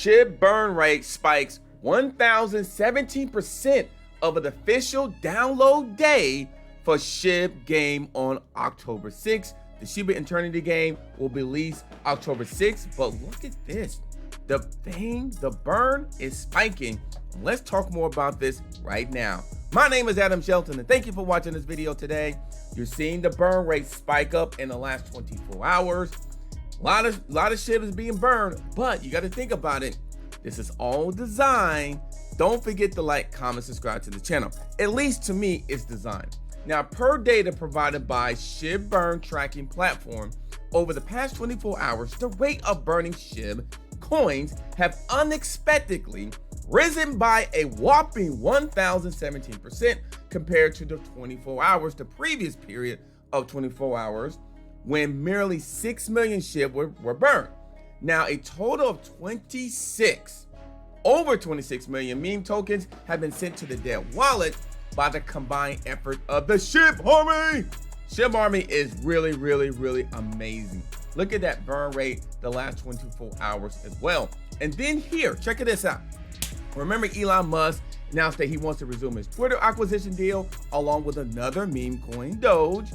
SHIB burn rate spikes 1,017% of an official download day for SHIB game on October 6th. The Shiba Eternity game will be released October 6th, but look at this. The burn is spiking. Let's talk more about this right now. My name is Adam Shelton, and thank you for watching this video today. You're seeing the burn rate spike up in the last 24 hours. A lot of SHIB is being burned, but you got to think about it. This is all designed. Don't forget to like, comment, subscribe to the channel. At least to me, it's designed. Now, per data provided by Shibburn tracking platform, over the past 24 hours, the rate of burning SHIB coins have unexpectedly risen by a whopping 1,017% compared to the 24 hours, the previous period of 24 hours, when merely 6 million SHIB were burned. Now, a total of over 26 million meme tokens have been sent to the dead wallet by the combined effort of the SHIB Army. SHIB Army is really amazing. Look at that burn rate the last 24 hours as well. And then here, check this out. Remember, Elon Musk announced that he wants to resume his Twitter acquisition deal along with another meme coin, Doge.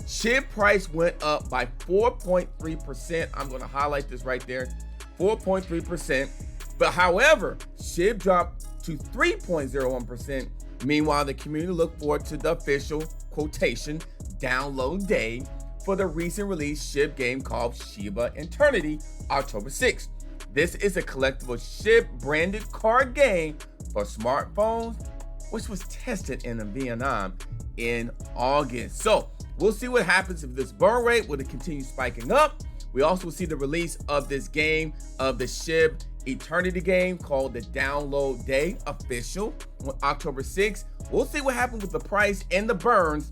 SHIB price went up by 4.3%. I'm going to highlight this right there, 4.3%. But however, SHIB dropped to 3.01%. Meanwhile, the community looked forward to the official quotation download day for the recent release SHIB game called Shiba Eternity, October 6th. This is a collectible SHIB branded card game for smartphones, which was tested in Vietnam in August. So we'll see what happens if this burn rate will continue spiking up. We also see the release of this game, of the SHIB Eternity game called the Download Day official on October 6th. We'll see what happens with the price and the burns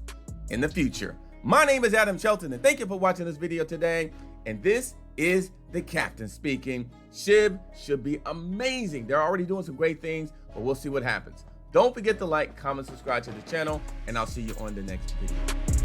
in the future. My name is Adam Shelton, and thank you for watching this video today. And this is the captain speaking. SHIB should be amazing. They're already doing some great things, but we'll see what happens. Don't forget to like, comment, subscribe to the channel, and I'll see you on the next video.